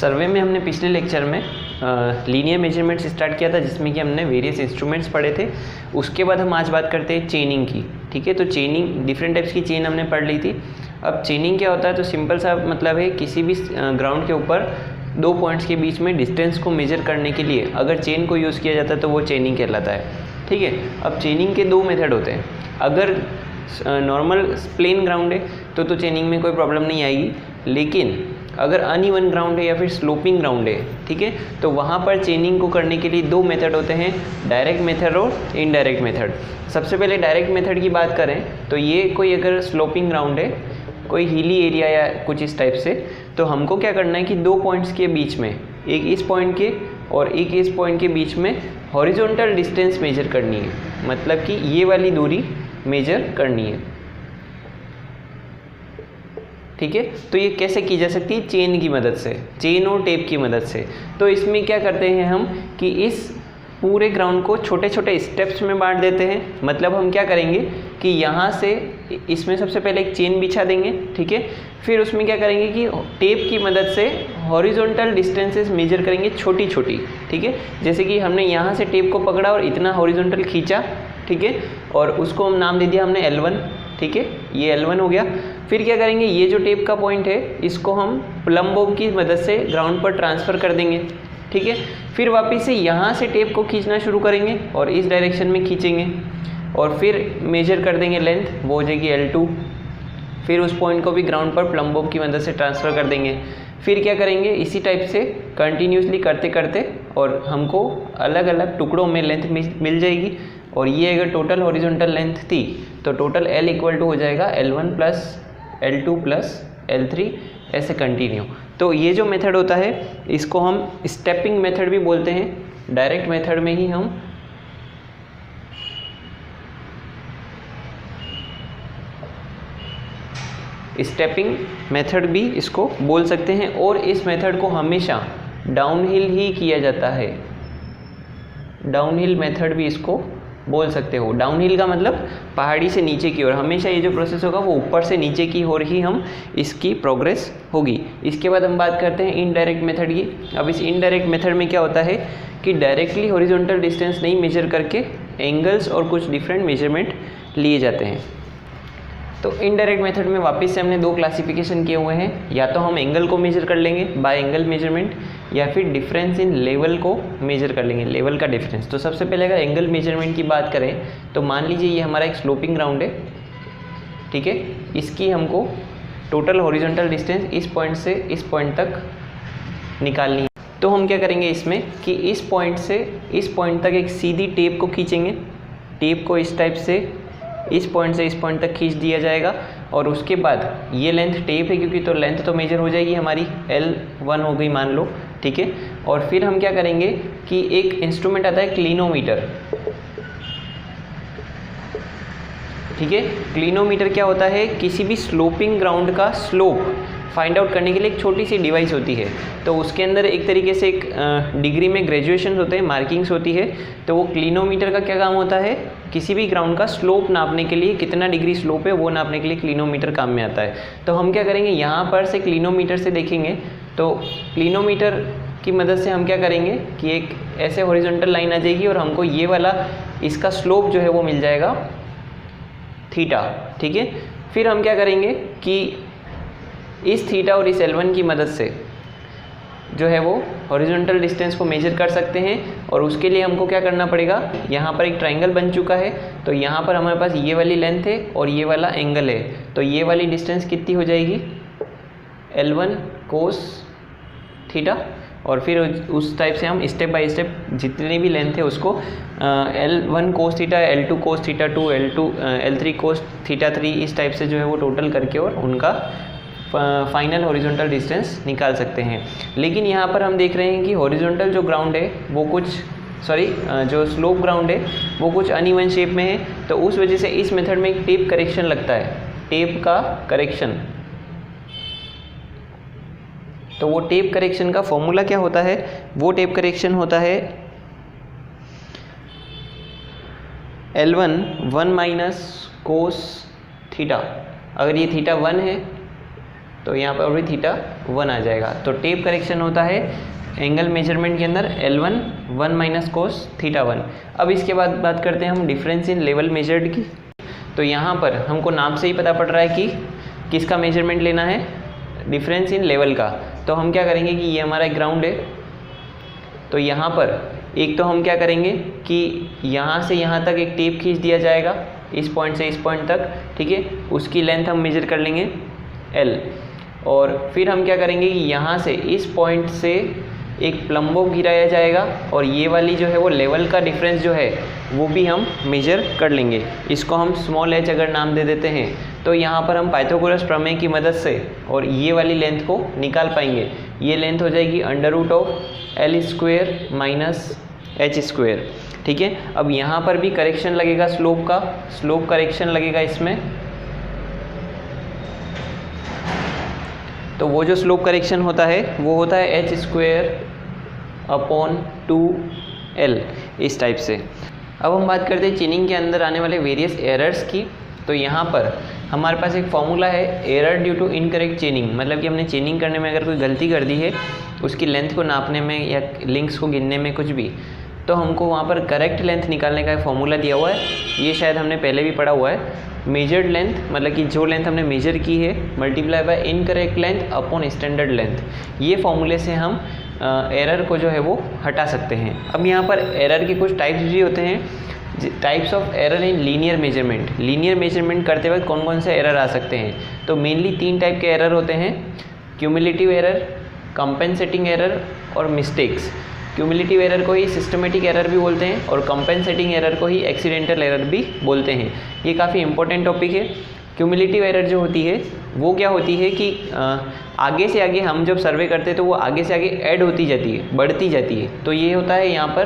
सर्वे में हमने पिछले लेक्चर में लीनियर मेजरमेंट्स स्टार्ट किया था, जिसमें कि हमने वेरियस इंस्ट्रूमेंट्स पढ़े थे। उसके बाद हम आज बात करते हैं चेनिंग की। ठीक है, तो चेनिंग, डिफरेंट टाइप्स की चेन हमने पढ़ ली थी। अब चेनिंग क्या होता है, तो सिंपल सा मतलब है किसी भी ग्राउंड के ऊपर दो पॉइंट्स के बीच में डिस्टेंस को मेजर करने के लिए अगर चेन को यूज़ किया जाता है तो वो चेनिंग कहलाता है। ठीक है, अब चेनिंग के दो मेथड होते हैं। अगर नॉर्मल प्लेन ग्राउंड है तो चेनिंग में कोई प्रॉब्लम नहीं आएगी, लेकिन अगर अनइवन ग्राउंड है या फिर स्लोपिंग ग्राउंड है, ठीक है, तो वहाँ पर चेनिंग को करने के लिए दो मेथड होते हैं, डायरेक्ट मेथड और इनडायरेक्ट मेथड। सबसे पहले डायरेक्ट मेथड की बात करें तो ये कोई अगर स्लोपिंग ग्राउंड है, कोई हिली एरिया या कुछ इस टाइप से, तो हमको क्या करना है कि दो पॉइंट्स के बीच में, एक इस पॉइंट के और एक इस पॉइंट के बीच में हॉरिजॉन्टल डिस्टेंस मेजर करनी है, मतलब कि ये वाली दूरी मेजर करनी है। ठीक है, तो ये कैसे की जा सकती है, चेन की मदद से, चेन और टेप की मदद से। तो इसमें क्या करते हैं हम कि इस पूरे ग्राउंड को छोटे छोटे स्टेप्स में बांट देते हैं। मतलब हम क्या करेंगे कि यहाँ से इसमें सबसे पहले एक चेन बिछा देंगे, ठीक है, फिर उसमें क्या करेंगे कि टेप की मदद से हॉरिजॉन्टल डिस्टेंसेस मेजर करेंगे छोटी छोटी। ठीक है, जैसे कि हमने यहाँ से टेप को पकड़ा और इतना हॉरिजॉन्टल खींचा, ठीक है, और उसको हम नाम दे दिया हमने L1। ठीक है, ये L1 हो गया। फिर क्या करेंगे, ये जो टेप का पॉइंट है इसको हम प्लम बॉब की मदद से ग्राउंड पर ट्रांसफ़र कर देंगे। ठीक है, फिर वापस से यहाँ से टेप को खींचना शुरू करेंगे और इस डायरेक्शन में खींचेंगे और फिर मेजर कर देंगे लेंथ, वो हो जाएगी L2। फिर उस पॉइंट को भी ग्राउंड पर प्लम बॉब की मदद से ट्रांसफ़र कर देंगे। फिर क्या करेंगे, इसी टाइप से कंटिन्यूसली करते करते और हमको अलग अलग टुकड़ों में लेंथ मिल जाएगी। और ये अगर टोटल हॉरिजॉन्टल लेंथ थी तो टोटल L इक्वल टू हो जाएगा L1 plus L2 plus L3, ऐसे कंटिन्यू। तो ये जो मेथड होता है इसको हम स्टेपिंग मेथड भी बोलते हैं। डायरेक्ट मेथड में ही हम स्टेपिंग मेथड भी इसको बोल सकते हैं। और इस मेथड को हमेशा डाउनहिल ही किया जाता है, डाउनहिल मेथड भी इसको बोल सकते हो। डाउनहिल का मतलब पहाड़ी से नीचे की ओर, हमेशा ये जो प्रोसेस होगा वो ऊपर से नीचे की ओर ही हम इसकी प्रोग्रेस होगी। इसके बाद हम बात करते हैं इनडायरेक्ट मेथड की। अब इस इनडायरेक्ट मेथड में क्या होता है कि डायरेक्टली हॉरिजॉन्टल डिस्टेंस नहीं मेजर करके एंगल्स और कुछ डिफरेंट मेजरमेंट लिए जाते हैं। तो इनडायरेक्ट मेथड में वापस से हमने दो क्लासिफिकेशन किए हुए हैं, या तो हम एंगल को मेजर कर लेंगे बाय एंगल मेजरमेंट, या फिर डिफरेंस इन लेवल को मेजर कर लेंगे, लेवल का डिफरेंस। तो सबसे पहले अगर एंगल मेजरमेंट की बात करें तो मान लीजिए ये हमारा एक स्लोपिंग ग्राउंड है, ठीक है, इसकी हमको टोटल हॉरिजॉन्टल डिस्टेंस इस पॉइंट से इस पॉइंट तक निकालनी है। तो हम क्या करेंगे इसमें कि इस पॉइंट से इस पॉइंट तक एक सीधी टेप को खींचेंगे। टेप को इस टाइप से इस पॉइंट से इस पॉइंट तक खींच दिया जाएगा और उसके बाद ये लेंथ टेप है क्योंकि, तो लेंथ तो मेजर हो जाएगी हमारी, L1 हो गई मान लो, ठीक है। और फिर हम क्या करेंगे कि एक इंस्ट्रूमेंट आता है क्लिनोमीटर, ठीक है। क्लिनोमीटर क्या होता है, किसी भी स्लोपिंग ग्राउंड का स्लोप फाइंड आउट करने के लिए एक छोटी सी डिवाइस होती है। तो उसके अंदर एक तरीके से एक डिग्री में ग्रेजुएशन होते हैं, मार्किंग्स होती है। तो वो क्लिनोमीटर का क्या काम होता है, किसी भी ग्राउंड का स्लोप नापने के लिए, कितना डिग्री स्लोप है वो नापने के लिए क्लिनोमीटर काम में आता है। तो हम क्या करेंगे, यहाँ पर से क्लिनोमीटर से देखेंगे तो क्लिनोमीटर की मदद से हम क्या करेंगे कि एक ऐसे हॉरिजॉन्टल लाइन आ जाएगी और हमको ये वाला इसका स्लोप जो है वो मिल जाएगा थीटा, ठीक है। फिर हम क्या करेंगे कि इस थीटा और इस L1 की मदद से जो है वो हॉरिजॉन्टल डिस्टेंस को मेजर कर सकते हैं। और उसके लिए हमको क्या करना पड़ेगा, यहाँ पर एक ट्रायंगल बन चुका है, तो यहाँ पर हमारे पास ये वाली लेंथ है और ये वाला एंगल है। तो ये वाली डिस्टेंस कितनी हो जाएगी, L1 कोस थीटा। और फिर उस टाइप से हम स्टेप बाय स्टेप जितनी भी लेंथ है उसको L1 cos theta, L2 cos theta 2, L3 cos theta 3, इस टाइप से जो है वो टोटल करके और उनका फाइनल हॉरिजॉन्टल डिस्टेंस निकाल सकते हैं। लेकिन यहाँ पर हम देख रहे हैं कि हॉरिजॉन्टल जो ग्राउंड है वो कुछ जो स्लोप ग्राउंड है वो कुछ अनइवन शेप में है। तो उस वजह से इस मेथड में एक टेप करेक्शन लगता है, टेप का करेक्शन। तो वो टेप करेक्शन का फॉर्मूला क्या होता है, वो टेप करेक्शन होता है L1 1 माइनस कोस थीटा। अगर ये थीटा 1 है तो यहाँ पर भी थीटा 1 आ जाएगा। तो टेप करेक्शन होता है एंगल मेजरमेंट के अंदर L1 1 माइनस कोस थीटा 1। अब इसके बाद बात करते हैं हम डिफरेंस इन लेवल मेजर्ड की। तो यहाँ पर हमको नाम से ही पता पड़ रहा है कि किसका मेजरमेंट लेना है, डिफरेंस इन लेवल का। तो हम क्या करेंगे कि ये हमारा ग्राउंड है, तो यहाँ पर एक तो हम क्या करेंगे कि यहाँ से यहाँ तक एक टेप खींच दिया जाएगा, इस पॉइंट से इस पॉइंट तक, ठीक है। उसकी लेंथ हम मेजर कर लेंगे L, और फिर हम क्या करेंगे कि यहाँ से इस पॉइंट से एक प्लम्बो गिराया जाएगा, और ये वाली जो है वो लेवल का डिफरेंस जो है वो भी हम मेजर कर लेंगे। इसको हम स्मॉल h अगर नाम दे देते हैं तो यहाँ पर हम पाइथागोरस प्रमेय की मदद से और ये वाली लेंथ को निकाल पाएंगे। ये लेंथ हो जाएगी √L² माइनस h², ठीक है। अब यहाँ पर भी करेक्शन लगेगा स्लोप का, स्लोप करेक्शन लगेगा इसमें। तो वो जो स्लोप करेक्शन होता है वो होता है h²/2L, इस टाइप से। अब हम बात करते हैं चेनिंग के अंदर आने वाले वेरियस एरर्स की। तो यहाँ पर हमारे पास एक फॉर्मूला है error due to incorrect chaining, मतलब कि हमने चेनिंग करने में अगर कोई गलती कर दी है, उसकी लेंथ को नापने में या लिंक्स को गिनने में कुछ भी, तो हमको वहाँ पर करेक्ट लेंथ निकालने का एक फॉर्मूला दिया हुआ है। ये शायद हमने पहले भी पढ़ा हुआ है। मेजर्ड लेंथ मतलब कि जो लेंथ हमने मेजर की है multiply by incorrect length upon standard length. ये फॉर्मूले से हम एरर को जो है वो हटा सकते हैं। अब यहाँ पर एरर के कुछ टाइप्स भी होते हैं, types of error in linear measurement. Linear measurement करते वक्त कौन कौन से एरर आ सकते हैं, तो मेनली 3 टाइप के एरर होते हैं, क्यूमुलेटिव एरर, कंपेंसेटिंग एरर और मिस्टेक्स। क्यूमुलेटिव एरर को ही सिस्टमेटिक एरर भी बोलते हैं और कंपेंसेटिंग एरर को ही एक्सीडेंटल एरर भी बोलते हैं। ये काफ़ी इंपॉर्टेंट टॉपिक है। क्यूमुलेटिव एरर जो होती है वो क्या होती है कि आगे से आगे हम जब सर्वे करते हैं तो वो आगे से आगे ऐड होती जाती है, बढ़ती जाती है। तो ये होता है यहाँ पर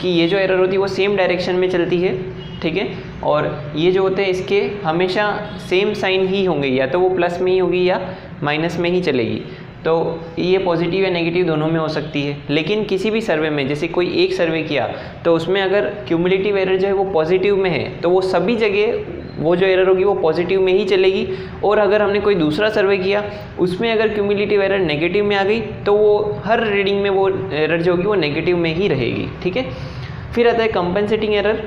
कि ये जो एरर होती है वो सेम डायरेक्शन में चलती है, ठीक है। और ये जो होते हैं इसके हमेशा सेम साइन ही होंगे, या तो वो प्लस में ही होगी या माइनस में ही चलेगी। तो ये पॉजिटिव या नेगेटिव दोनों में हो सकती है। लेकिन किसी भी सर्वे में, जैसे कोई एक सर्वे किया तो उसमें अगर क्यूमुलेटिव एरर जो है वो पॉजिटिव में है तो वो सभी जगह वो जो एरर होगी वो पॉजिटिव में ही चलेगी। और अगर हमने कोई दूसरा सर्वे किया उसमें अगर क्यूमुलेटिव एरर नेगेटिव में आ गई तो वो हर रीडिंग में वो एरर जो होगी वो नेगेटिव में ही रहेगी, ठीक है। फिर आता है कंपेंसेटिंग एरर,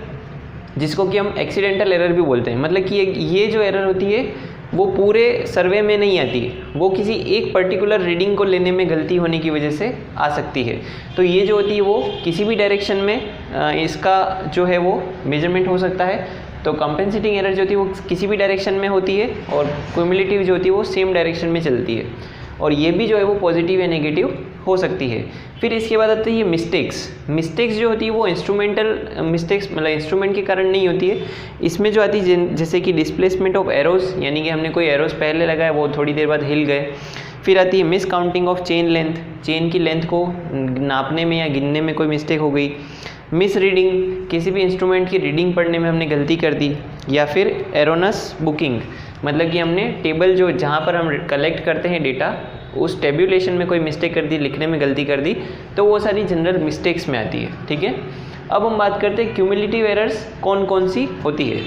जिसको कि हम एक्सीडेंटल एरर भी बोलते हैं। मतलब कि ये जो एरर होती है वो पूरे सर्वे में नहीं आती, वो किसी एक पर्टिकुलर रीडिंग को लेने में गलती होने की वजह से आ सकती है। तो ये जो होती है वो किसी भी डायरेक्शन में इसका जो है वो मेजरमेंट हो सकता है। तो कंपेंसेटिंग एरर जो होती है वो किसी भी डायरेक्शन में होती है और क्यूमुलेटिव जो होती है वो सेम डायरेक्शन में चलती है, और ये भी जो है वो पॉजिटिव या नेगेटिव हो सकती है। फिर इसके बाद आती है मिस्टेक्स। मिस्टेक्स जो होती है वो इंस्ट्रूमेंटल मिस्टेक्स मतलब इंस्ट्रूमेंट के कारण नहीं होती है। इसमें जो आती है जैसे कि डिस्प्लेसमेंट ऑफ एरोस, यानी कि हमने कोई एरोस पहले लगाया वो थोड़ी देर बाद हिल गए। फिर आती है miss counting of chain length, chain की लेंथ को नापने में या गिनने में कोई मिस्टेक हो गई। मिस रीडिंग, किसी भी इंस्ट्रूमेंट की रीडिंग पढ़ने में हमने गलती कर दी। या फिर एरोनस बुकिंग, मतलब कि हमने टेबल जो जहाँ पर हम कलेक्ट करते हैं डेटा उस टेब्यूलेशन में कोई मिस्टेक कर दी, लिखने में गलती कर दी, तो वो सारी जनरल मिस्टेक्स में आती है, ठीक है। अब हम बात करते हैं क्यूमुलेटिव एरर्स कौन कौन सी होती है।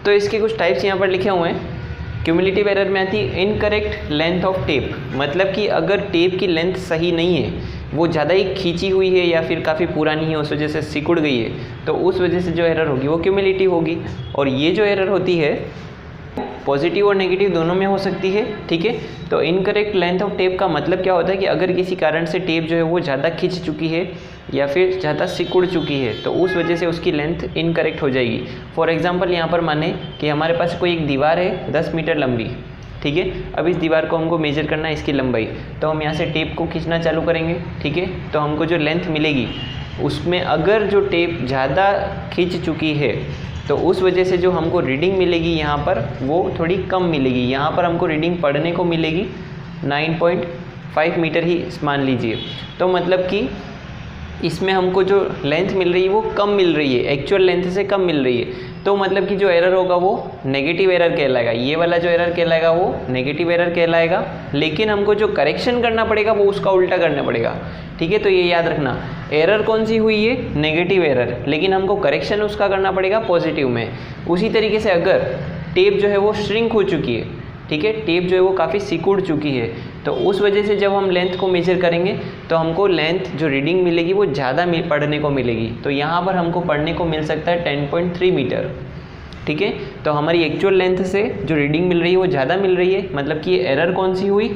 तो इसके कुछ टाइप्स यहाँ पर लिखे हुए हैं। क्यूमुलेटिव एरर में आती है इनकरेक्ट लेंथ ऑफ टेप, मतलब कि अगर टेप की लेंथ सही नहीं है, वो ज़्यादा ही खींची हुई है या फिर काफ़ी पुरानी है, उस वजह से सिकुड़ गई है, तो उस वजह से जो एरर होगी वो क्यूमुलेटिव होगी। और ये जो एरर होती है पॉजिटिव और नेगेटिव दोनों में हो सकती है, ठीक है। तो इनकरेक्ट लेंथ ऑफ टेप का मतलब क्या होता है कि अगर किसी कारण से टेप जो है वो ज़्यादा खिंच चुकी है या फिर ज़्यादा सिकुड़ चुकी है तो उस वजह से उसकी लेंथ इनकरेक्ट हो जाएगी। फॉर एग्जांपल यहाँ पर माने कि हमारे पास कोई एक दीवार है 10 मीटर लंबी, ठीक है। अब इस दीवार को हमको मेजर करना है इसकी लंबाई, तो हम यहाँ से टेप को खींचना चालू करेंगे, ठीक है। तो हमको जो लेंथ मिलेगी उसमें अगर जो टेप ज़्यादा खींच चुकी है तो उस वजह से जो हमको रीडिंग मिलेगी यहाँ पर वो थोड़ी कम मिलेगी। यहाँ पर हमको रीडिंग पढ़ने को मिलेगी 9.5 मीटर ही मान लीजिए। तो मतलब कि इसमें हमको जो लेंथ मिल रही है वो कम मिल रही है, एक्चुअल लेंथ से कम मिल रही है। तो मतलब कि जो एरर होगा वो नेगेटिव एरर कहलाएगा, ये वाला जो एरर कहलाएगा वो नेगेटिव एरर कहलाएगा। लेकिन हमको जो करेक्शन करना पड़ेगा वो उसका उल्टा करना पड़ेगा, ठीक है। तो ये याद रखना, एरर कौन सी हुई है, नेगेटिव एरर, लेकिन हमको करेक्शन उसका करना पड़ेगा पॉजिटिव में। उसी तरीके से अगर टेप जो है वो श्रिंक हो चुकी है, ठीक है, टेप जो है वो काफ़ी सिकुड़ चुकी है। तो उस वजह से जब हम लेंथ को मेजर करेंगे तो हमको लेंथ जो रीडिंग मिलेगी वो ज़्यादा पढ़ने को मिलेगी। तो यहाँ पर हमको पढ़ने को मिल सकता है 10.3 मीटर। ठीक है, तो हमारी एक्चुअल लेंथ से जो रीडिंग मिल रही है वो ज़्यादा मिल रही है, मतलब कि ये एरर कौन सी हुई,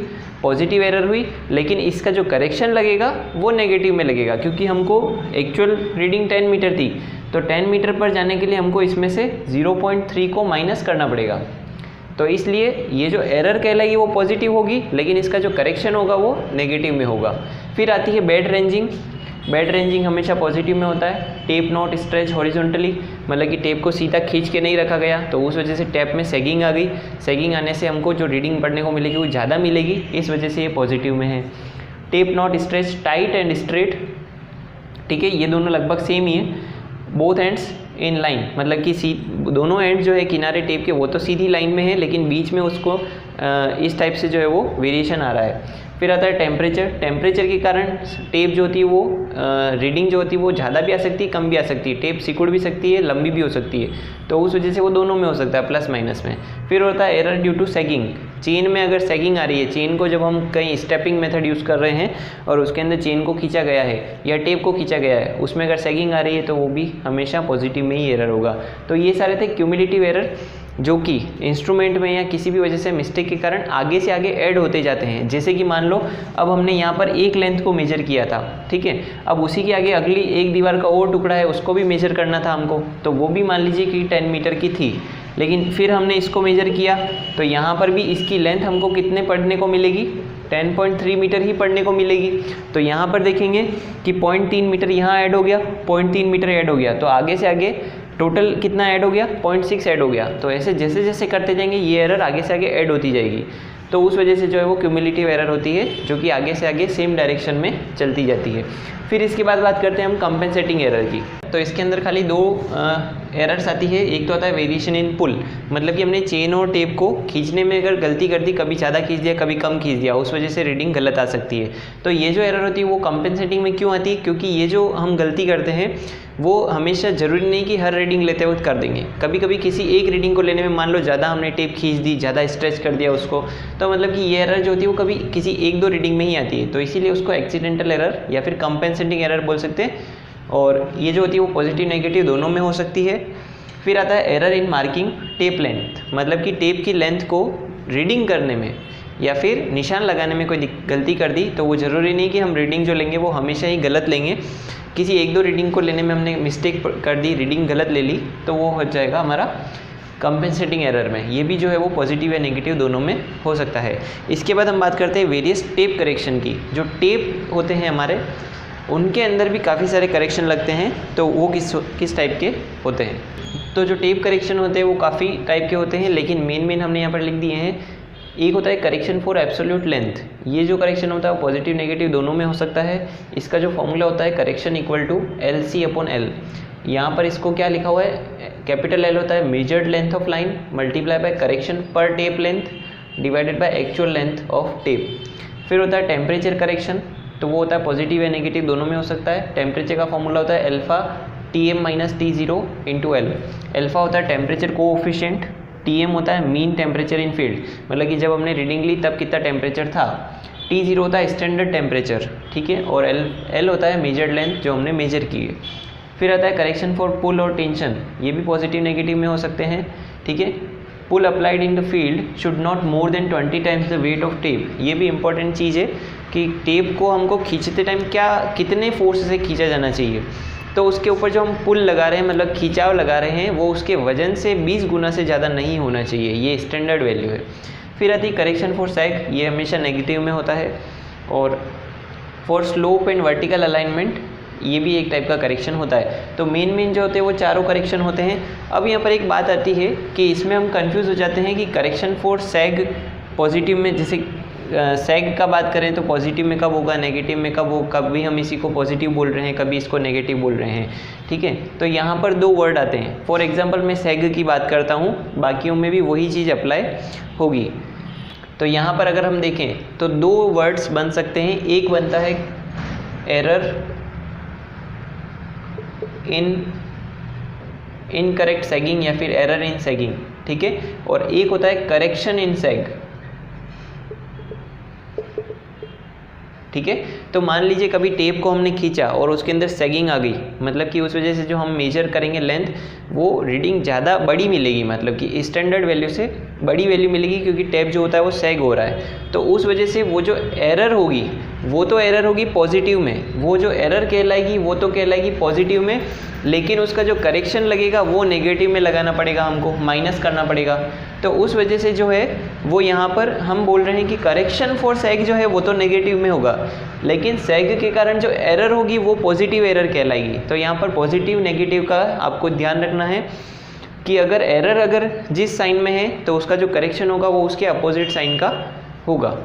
पॉजिटिव एरर हुई। लेकिन इसका जो करेक्शन लगेगा वो नेगेटिव में लगेगा, क्योंकि हमको एक्चुअल रीडिंग 10 मीटर थी, तो 10 मीटर पर जाने के लिए हमको इसमें से 0.3 को माइनस करना पड़ेगा। तो इसलिए ये जो एरर कहलाएगी वो पॉजिटिव होगी, लेकिन इसका जो करेक्शन होगा वो नेगेटिव में होगा। फिर आती है बेड रेंजिंग। बेड रेंजिंग हमेशा पॉजिटिव में होता है। टेप नॉट स्ट्रेच हॉरिजॉन्टली, मतलब कि टेप को सीधा खींच के नहीं रखा गया, तो उस वजह से टेप में सैगिंग आ गई। सैगिंग आने से हमको जो रीडिंग पढ़ने को मिलेगी वो ज़्यादा मिलेगी, इस वजह से ये पॉजिटिव में है। Tape not stretch tight and straight, ठीक है, ये दोनों लगभग सेम ही है। बोथ एंड्स इन लाइन, मतलब कि दोनों एंड जो है किनारे टेप के वो तो सीधी लाइन में है, लेकिन बीच में उसको इस टाइप से जो है वो वेरिएशन आ रहा है। फिर आता है टेम्परेचर। टेम्परेचर के कारण टेप जो होती है वो रीडिंग जो होती है वो ज़्यादा भी आ सकती है, कम भी आ सकती है। टेप सिकुड़ भी सकती है, लंबी भी हो सकती है, तो उस वजह से वो दोनों में हो सकता है, प्लस माइनस में। फिर होता है error due to sagging. Chain में अगर सैगिंग आ रही है, चेन को जब हम कहीं स्टेपिंग मेथड यूज़ कर रहे हैं और उसके अंदर चेन को खींचा गया है या टेप को खींचा गया है, उसमें अगर सैगिंग आ रही है तो वो भी हमेशा पॉजिटिव में ही एरर होगा। तो ये सारे थे क्यूमुलेटिव एरर जो कि इंस्ट्रूमेंट में या किसी भी वजह से मिस्टेक के कारण आगे से आगे ऐड होते जाते हैं। जैसे कि मान लो अब हमने यहाँ पर एक लेंथ को मेजर किया था, ठीक है, अब उसी के आगे अगली एक दीवार का और टुकड़ा है, उसको भी मेजर करना था हमको, तो वो भी मान लीजिए कि 10 मीटर की थी, लेकिन फिर हमने इसको मेजर किया तो यहाँ पर भी इसकी लेंथ हमको कितने पढ़ने को मिलेगी, 10.3 मीटर ही पढ़ने को मिलेगी। तो यहाँ पर देखेंगे कि 0.3 मीटर यहाँ ऐड हो गया, 0.3 मीटर ऐड हो गया, तो आगे से आगे टोटल कितना ऐड हो गया, 0.6 ऐड हो गया। तो ऐसे जैसे जैसे करते जाएंगे ये एरर आगे से आगे ऐड होती जाएगी, तो उस वजह से जो है वो क्यूमुलेटिव एरर होती है, जो कि आगे से आगे सेम डायरेक्शन में चलती जाती है। फिर इसके बाद बात करते हैं हम कंपेंसेटिंग एरर की। तो इसके अंदर खाली दो एरर्स आती है। एक तो आता है वेरिएशन इन पुल, मतलब कि हमने चेन और टेप को खींचने में अगर गलती कर दी, कभी ज़्यादा खींच दिया कभी कम खींच दिया, उस वजह से रीडिंग गलत आ सकती है। तो ये जो एरर होती है वो कंपेंसेटिंग में क्यों आती है, क्योंकि ये जो हम गलती करते हैं वो हमेशा ज़रूरी नहीं कि हर रीडिंग लेते वक्त कर देंगे। कभी कभी किसी एक रीडिंग को लेने में मान लो ज़्यादा हमने टेप खींच दी, ज़्यादा स्ट्रेच कर दिया उसको, तो मतलब कि ये एरर जो होती है वो कभी किसी एक दो रीडिंग में ही आती है, तो इसीलिए उसको एक्सीडेंटल एरर या फिर कंपेंसेटिंग एरर बोल सकते हैं। और ये जो होती है वो पॉजिटिव नेगेटिव दोनों में हो सकती है। फिर आता है error in marking tape length, मतलब कि टेप की लेंथ को रीडिंग करने में या फिर निशान लगाने में कोई गलती कर दी, तो वो ज़रूरी नहीं कि हम रीडिंग जो लेंगे वो हमेशा ही गलत लेंगे। किसी एक दो रीडिंग को लेने में हमने मिस्टेक कर दी, रीडिंग गलत ले ली, तो वो हो जाएगा हमारा कंपेंसेटिंग एरर में। ये भी जो है वो पॉजिटिव या नेगेटिव दोनों में हो सकता है। इसके बाद हम बात करते हैं वेरियस टेप करेक्शन की। जो टेप होते हैं हमारे, उनके अंदर भी काफ़ी सारे करेक्शन लगते हैं, तो वो किस टाइप के होते हैं। तो जो टेप करेक्शन होते हैं वो काफ़ी टाइप के होते हैं, लेकिन मेन हमने यहाँ पर लिख दिए हैं। एक होता है करेक्शन फॉर एब्सोल्यूट लेंथ। ये जो करेक्शन होता है वो पॉजिटिव नेगेटिव दोनों में हो सकता है। इसका जो फॉर्मूला होता है करेक्शन इक्वल टू LC/L। यहाँ पर इसको क्या लिखा हुआ है, कैपिटल L होता है measured length of line multiply by correction per tape length divided by actual length of tape. फिर होता है टेम्परेचर करेक्शन, तो वो होता है पॉजिटिव या नेगेटिव दोनों में हो सकता है। टेम्परेचर का फॉर्मूला होता है alpha Tm - T0 × L। Alpha होता है टेम्परेचर कोएफिशिएंट, Tm होता है मीन टेम्परेचर इन फील्ड, मतलब कि जब हमने रीडिंग ली तब कितना टेम्परेचर था। T0 होता है स्टैंडर्ड टेम्परेचर, ठीक है, और L होता है मेजर्ड लेंथ जो हमने मेजर की है। फिर आता है करेक्शन फॉर पुल और टेंशन, ये भी पॉजिटिव नेगेटिव में हो सकते हैं, ठीक है। Pull applied in the field should not more than 20 times the weight of tape. ये भी इंपॉर्टेंट चीज़ है कि टेप को हमको खींचते टाइम कितने फोर्स से खींचा जाना चाहिए। तो उसके ऊपर जो हम पुल लगा रहे हैं, मतलब खिंचाव लगा रहे हैं, वो उसके वजन से 20 गुना से ज़्यादा नहीं होना चाहिए, ये स्टैंडर्ड वैल्यू है। फिर आती है करेक्शन फॉर सैग, ये हमेशा नेगेटिव में होता है। और for slope and vertical alignment, ये भी एक टाइप का करेक्शन होता है। तो मेन जो होते हैं वो चारों करेक्शन होते हैं। अब यहाँ पर एक बात आती है कि इसमें हम कंफ्यूज हो जाते हैं कि करेक्शन फॉर सैग पॉजिटिव में, जैसे सैग का बात करें तो पॉजिटिव में कब होगा, नेगेटिव में कब हो, कभी हम इसी को पॉजिटिव बोल रहे हैं, कभी इसको नेगेटिव बोल रहे हैं, ठीक है। तो यहाँ पर दो वर्ड आते हैं। फॉर एग्जांपल मैं सैग की बात करता हूँ, बाकियों में भी वही चीज़ अप्लाई होगी। तो यहाँ पर अगर हम देखें तो दो वर्ड्स बन सकते हैं। एक बनता है एरर इन इनकरेक्ट सैगिंग या फिर एरर इन सैगिंग, ठीक है, और एक होता है करेक्शन इन सैग। ठीक है। तो मान लीजिए कभी टेप को हमने खींचा और उसके अंदर सैगिंग आ गई, मतलब कि उस वजह से जो हम मेजर करेंगे लेंथ, वो रीडिंग ज़्यादा बड़ी मिलेगी, मतलब कि स्टैंडर्ड वैल्यू से बड़ी वैल्यू मिलेगी, क्योंकि टेप जो होता है वो सैग हो रहा है। तो उस वजह से वो जो एरर होगी वो तो एरर होगी पॉजिटिव में, वो जो एरर कहलाएगी वो तो कहलाएगी पॉजिटिव में, लेकिन उसका जो करेक्शन लगेगा वो नेगेटिव में लगाना पड़ेगा, हमको माइनस करना पड़ेगा। तो उस वजह से जो है वो यहाँ पर हम बोल रहे हैं कि करेक्शन फॉर सैग जो है वो तो नेगेटिव में होगा, लेकिन सैग के कारण जो एरर होगी वो पॉजिटिव एरर कहलाएगी। तो यहाँ पर पॉजिटिव नेगेटिव का आपको ध्यान रखना है कि अगर एरर जिस साइन में है तो उसका जो करेक्शन होगा वो उसके अपोजिट साइन का होगा।